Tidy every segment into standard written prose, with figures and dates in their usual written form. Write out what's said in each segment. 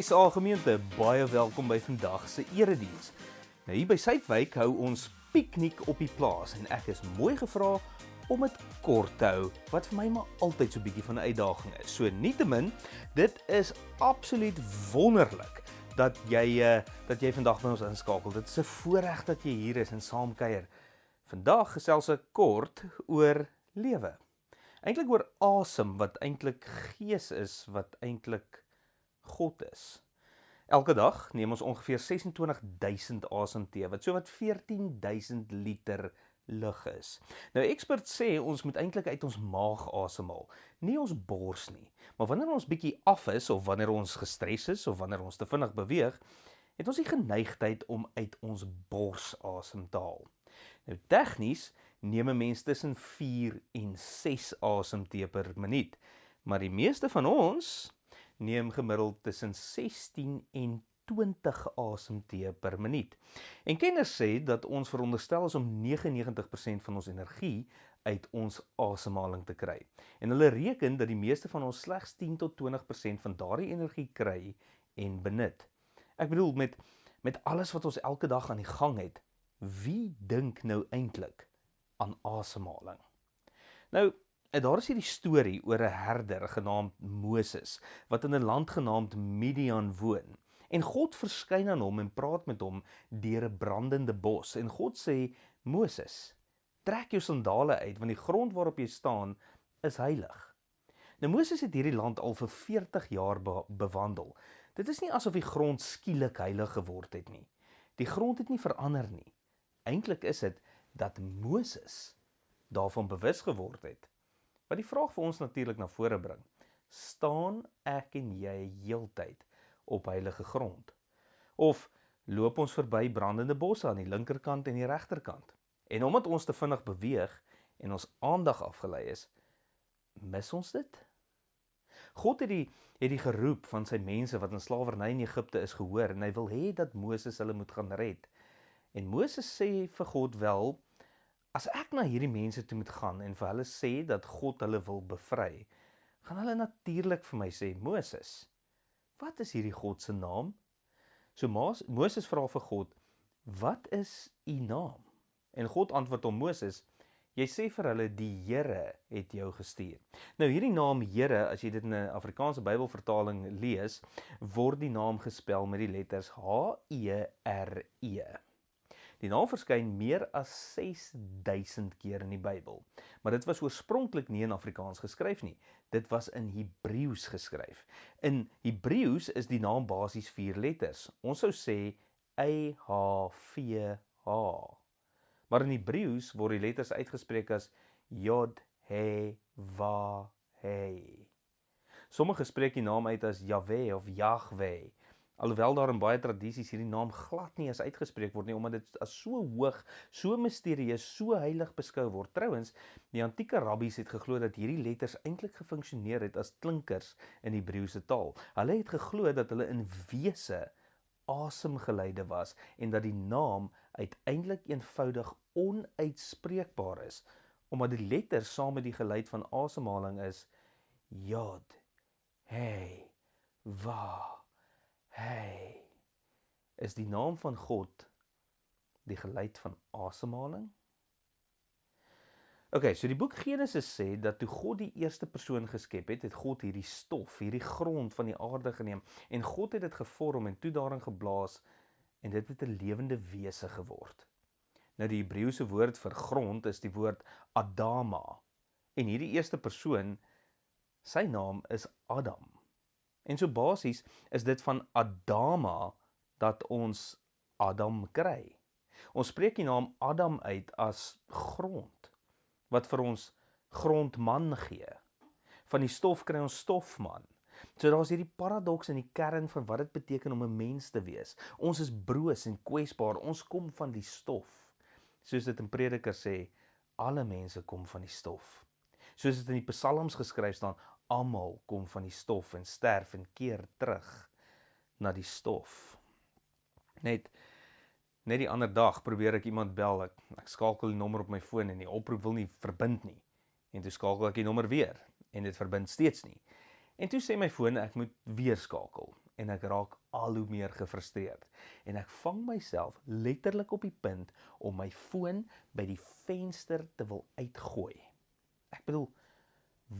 SA gemeente, baie welkom by vandag se erediens. Nou hier by Suidwyk hou ons piknik op die plaas en ek is mooi gevra om dit kort te hou, wat vir my maar altyd so 'n bietjie van 'n uitdaging is. So nietemin, dit is absoluut wonderlik dat jy vandag by ons inskakel. Dit is 'n voorreg dat jy hier is en saam kuier. Vandag gesels ek kort oor lewe. Eintlik oor asem, wat eintlik gees is, wat eintlik God is. Elke dag neem ons ongeveer 26.000 asemteë, wat so wat 14.000 liter lug is. Nou experts sê ons moet eintlik uit ons maag asemhaal, nie ons bors nie. Maar wanneer ons bietjie af is, of wanneer ons gestres is, of wanneer ons te vinnig beweeg, het ons die geneigtheid om uit ons bors asem te haal. Nou tegnies neem 'n mens tussen 4 en 6 asemteë per minuut, maar die meeste van ons neem gemiddeld tussen 16 en 20 asemteë per minuut. En kenners sê dat ons veronderstel is om 99% van ons energie uit ons asemhaling te kry. En hulle reken dat die meeste van ons slegs 10 tot 20% van daardie energie kry en benut. Ek bedoel, met alles wat ons elke dag aan die gang het, wie dink nou eintlik aan asemhaling? Nou, daar is hierdie storie oor 'n herder genaamd Moses, wat in 'n land genaamd Midian woon. En God verskyn aan hom en praat met hom deur 'n brandende bos. En God sê, Moses, trek jou sandale uit, want die grond waarop jy staan is heilig. Nou Moses het hierdie land al vir 40 jaar bewandel. Dit is nie asof die grond skielik heilig geword het nie. Die grond het nie verander nie. Eintlik is dit dat Moses daarvan bewus geword het. Wat die vraag vir ons natuurlik na vore bring, staan ek en jy heeltyd op heilige grond? Of loop ons verby brandende bosse aan die linkerkant en die regterkant? En omdat ons te vinnig beweeg en ons aandag afgelei is, mis ons dit? God het die geroep van sy mense wat in slawerny in Egipte is gehoor, en hy wil hê dat Moses hulle moet gaan red. En Moses sê vir God, wel, as ek na hierdie mense toe moet gaan en vir hulle sê dat God hulle wil bevry, gaan hulle natuurlik vir my sê, Moses, wat is hierdie God se naam? So Moses vra vir God, wat is u naam? En God antwoord hom, Moses, jy sê vir hulle, die Here het jou gestuur. Nou hierdie naam Here, as jy dit in 'n Afrikaanse Bybelvertaling lees, word die naam gespel met die letters H-E-R-E. Die naam verskyn meer as 6.000 keer in die Bybel, maar dit was oorspronklik nie in Afrikaans geskryf nie. Dit was in Hebreëus geskryf. In Hebreëus is die naam basies 4 letters. Ons sou sê E-H-V-H. Maar in Hebreëus word die letters uitgespreek as Yod, He, Va, He. Sommige spreek die naam uit as Yahweh of Yahweh. Alhoewel daar in baie tradisies hierdie naam glad nie as uitgespreek word nie, omdat dit as so hoog, so misterieus, so heilig beskou word. Trouwens, die antieke rabbies het geglo dat hierdie letters eintlik gefunksioneer het as klinkers in Hebreëse taal. Hulle het geglo dat hulle in wese asemgeluide was en dat die naam uiteindelik eenvoudig onuitspreekbaar is, omdat die letters saam met die geluid van asemhaling is Yod, He, Va, Hey, is die naam van God die geluid van asemhaling? Ok, so die boek Genesis sê dat toe God die eerste persoon geskep het, het God hierdie stof, hierdie grond van die aarde geneem, en God het dit gevorm en toe daarin geblaas, en dit het 'n lewende wese geword. Nou die Hebreëse woord vir grond is die woord Adama, en hierdie eerste persoon, sy naam is Adam. En so basies is dit van Adama dat ons Adam kry. Ons spreek die naam Adam uit as grond, wat vir ons grondman gee. Van die stof kry ons stofman. So daar is hierdie paradoks in die kern van wat dit beteken om 'n mens te wees. Ons is broos en kwesbaar, ons kom van die stof. Soos dit in Prediker sê, alle mense kom van die stof. Soos dit in die Psalms geskryf staan, almal kom van die stof en sterf en keer terug na die stof. Net die ander dag probeer ek iemand bel, ek skakel die nommer op my foon en die oproep wil nie verbind nie. En toe skakel ek die nommer weer en dit verbind steeds nie. En toe sê my foon ek moet weer skakel. en ek raak al hoe meer gefrustreerd. En ek vang myself letterlik op die punt om my foon by die venster te wil uitgooi. Ek bedoel,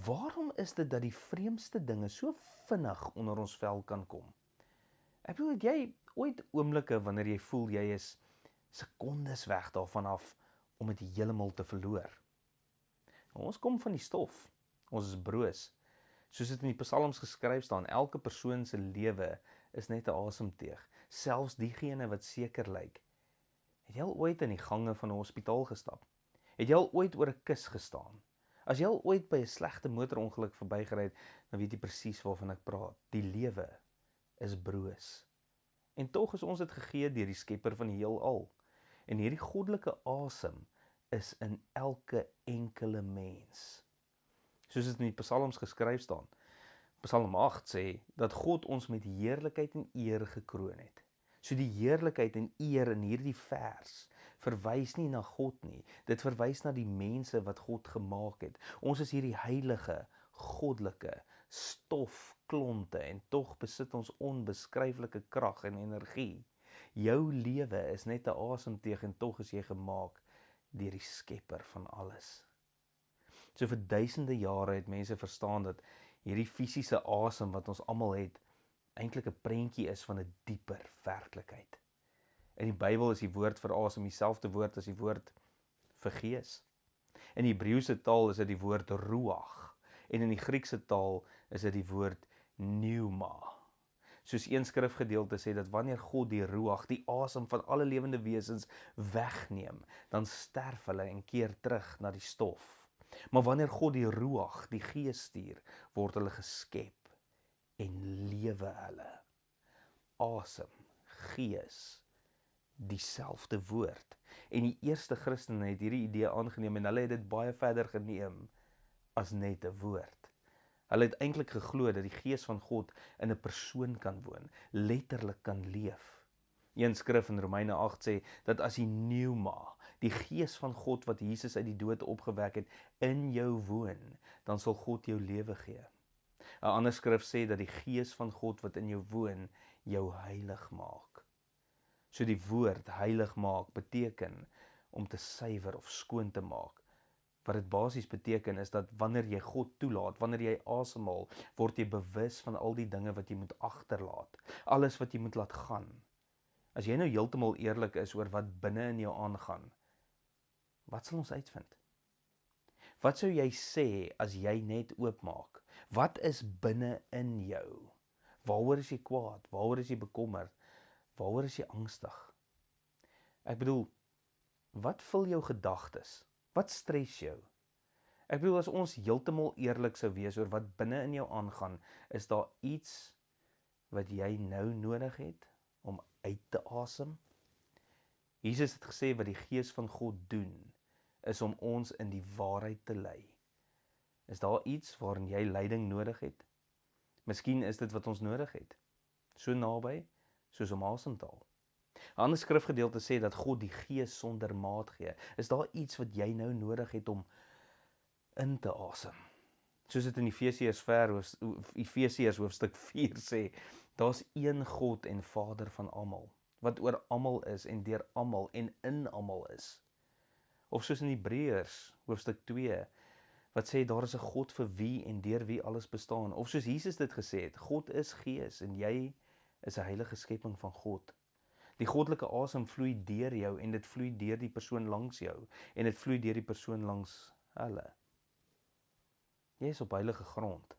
waarom is dit dat die vreemdste dinge so vinnig onder ons vel kan kom? Ek bedoel, het jy ooit oomblikke wanneer jy voel jy is sekondes weg daarvan af om dit heeltemal te verloor? Ons kom van die stof. Ons is broos. Soos dit in die psalms geskryf staan, elke persoon se lewe is net 'n asemteug, selfs diegene wat seker lyk. Het jy al ooit in die gange van 'n hospitaal gestap? Het jy al ooit oor 'n kus gestaan? As jy al ooit by 'n slegte motorongeluk verbygery het, dan weet jy presies waarvan ek praat. Die lewe is broos. En tog is ons dit gegee deur die Skepper van die heelal. En hierdie goddelike asem is in elke enkele mens. Soos dit in die psalms geskryf staan. Psalm 8 sê dat God ons met heerlikheid en eer gekroon het. So die heerlikheid en eer in hierdie vers verwys nie na God nie. Dit verwys na die mense wat God gemaak het. Ons is hierdie heilige, goddelike stofklonte en tog besit ons onbeskryflike krag en energie. Jou lewe is net 'n asemteug en tog is jy gemaak deur die Skepper van alles. So vir duisende jare het mense verstaan dat hierdie fisiese asem wat ons almal het, eintlik 'n prentjie is van 'n dieper werklikheid. In die Bybel is die woord vir asem dieselfde woord as die woord vir gees. In die Hebreëse taal is dit die woord ruach en in die Griekse taal is dit die woord pneuma. Soos een skrifgedeelte sê dat wanneer God die ruach, die asem van alle lewende wesens wegneem, dan sterf hulle en keer terug na die stof. Maar wanneer God die ruach, die gees stuur, word hulle geskep en lewe hulle. Asem, gees, dieselfde woord. En die eerste Christene het hierdie idee aangeneem en hulle het dit baie verder geneem as net 'n woord. Hulle het eintlik geglo dat die gees van God in 'n persoon kan woon, letterlik kan leef. Een skrif in Romeine 8 sê dat as die pneuma, die gees van God wat Jesus uit die dood opgewek het, in jou woon, dan sal God jou lewe gee. 'n Ander skrif sê dat die gees van God wat in jou woon, jou heilig maak. So die woord heilig maak beteken om te suiwer of skoon te maak. Wat dit basies beteken is dat wanneer jy God toelaat, wanneer jy asemhaal, word jy bewus van al die dinge wat jy moet agterlaat, alles wat jy moet laat gaan. As jy nou heeltemal eerlik is oor wat binne in jou aangaan, wat sal ons uitvind? Wat sou jy sê as jy net oopmaak? Wat is binne in jou? Waaroor is jy kwaad? Waaroor is jy bekommerd? Waaroor is jy angstig? Ek bedoel, wat vul jou gedagtes? Wat stres jou? Ek bedoel, as ons heeltemal eerlik sou wees oor wat binne in jou aangaan, is daar iets wat jy nou nodig het om uit te asem? Jesus het gesê wat die Gees van God doen, is om ons in die waarheid te lei. Is daar iets waarin jy leiding nodig het? Miskien is dit wat ons nodig het. So naby, soos om asem te haal. 'n Ander skrifgedeelte sê dat God die Gees sonder maat gee. Is daar iets wat jy nou nodig het om in te asem? Soos dit in Efesiërs hoofstuk 4 sê, daar's een God en Vader van almal, wat oor almal is en deur almal en in almal is. Of soos in Hebreërs hoofstuk 2, wat sê daar is 'n God vir wie en deur wie alles bestaan. Of soos Jesus dit gesê het, God is Gees en jy is 'n heilige skepping van God. Die goddelike asem vloei deur jou en dit vloei deur die persoon langs jou en dit vloei deur die persoon langs hulle. Jy is op heilige grond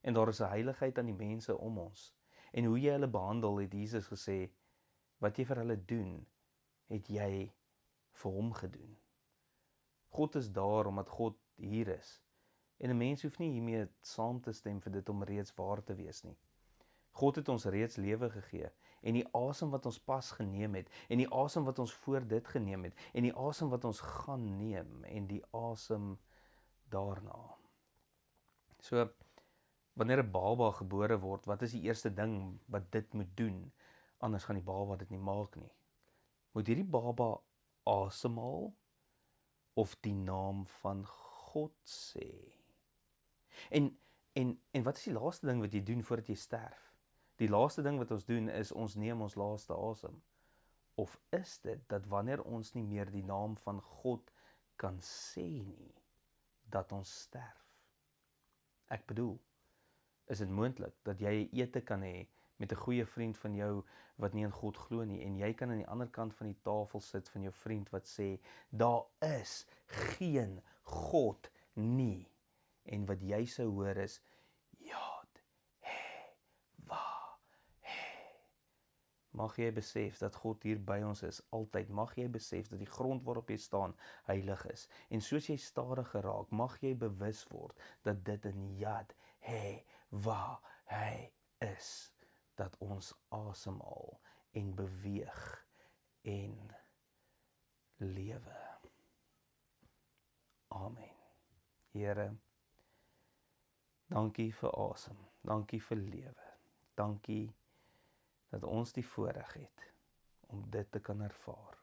en daar is 'n heiligheid aan die mense om ons. En hoe jy hulle behandel, het Jesus gesê, wat jy vir hulle doen, het jy vir hom gedoen. God is daar omdat God hier is. En 'n mens hoef nie hiermee saam te stem vir dit om reeds waar te wees nie. God het ons reeds lewe gegee en die asem wat ons pas geneem het en die asem wat ons voor dit geneem het en die asem wat ons gaan neem en die asem daarna. So, wanneer 'n baba gebore word, wat is die eerste ding wat dit moet doen? Anders gaan die baba dit nie maak nie. Moet hierdie baba asemhaal of die naam van God sê? En wat is die laaste ding wat jy doen voordat jy sterf? Die laaste ding wat ons doen is ons neem ons laaste asem. Of is dit dat wanneer ons nie meer die naam van God kan sê nie, dat ons sterf? Ek bedoel, is dit moontlik dat jy 'n ete kan hê met 'n goeie vriend van jou wat nie in God glo nie, en jy kan aan die ander kant van die tafel sit van jou vriend wat sê, daar is geen God nie, en wat jy sou hoor is, Jod, He, Wa, He. Mag jy besef dat God hier by ons is, altyd. Mag jy besef dat die grond waarop jy staan heilig is. En soos jy stadiger raak, mag jy bewus word dat dit in Yad, He, Wa, He is. Dat ons asemhaal en beweeg en lewe. Amen. Here, dankie vir asem. Dankie vir lewe. Dankie dat ons die voorreg het om dit te kan ervaar.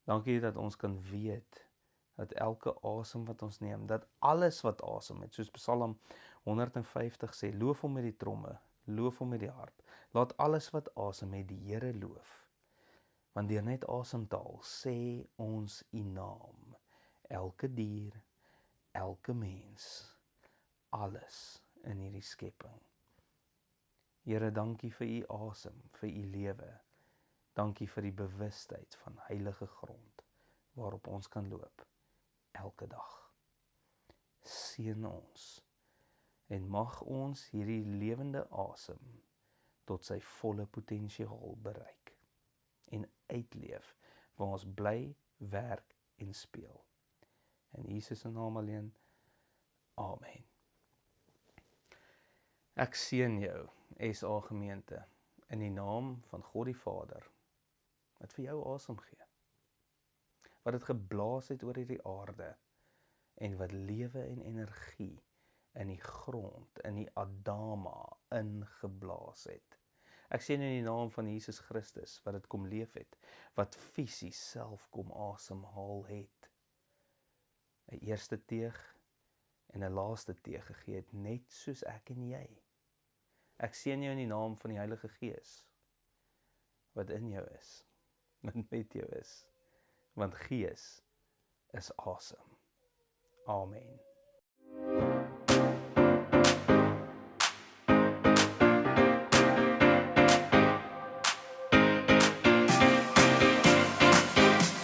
Dankie dat ons kan weet dat elke asem wat ons neem, dat alles wat asem het, soos Psalm 150 sê, loof hom met die tromme, loof hom met die harp, laat alles wat asem het die Here loof. Want deur net asem te haal, sê ons u naam, elke dier, elke mens, alles in hierdie skepping. Here, dankie vir u asem, vir u lewe. Dankie vir die bewustheid van heilige grond, waarop ons kan loop, elke dag. Seën ons, en mag ons hierdie lewende asem tot sy volle potensiaal bereik, en uitleef, waar ons bly, werk en speel. In Jesus se naam alleen, amen. Ek seën jou, SA gemeente, in die naam van God die Vader, wat vir jou asem gee, wat het geblaas het oor hierdie aarde, en wat lewe en energie in die grond, in die Adama ingeblaas het. Ek sien in die naam van Jesus Christus, wat het kom leef het, wat fisies self kom asemhaal het, 'n eerste teeg en 'n laaste teeg gegee het, net soos ek en jy. Ek seën jou in die naam van die Heilige Gees, wat in jou is, wat met jou is, want Gees is asem. Amen.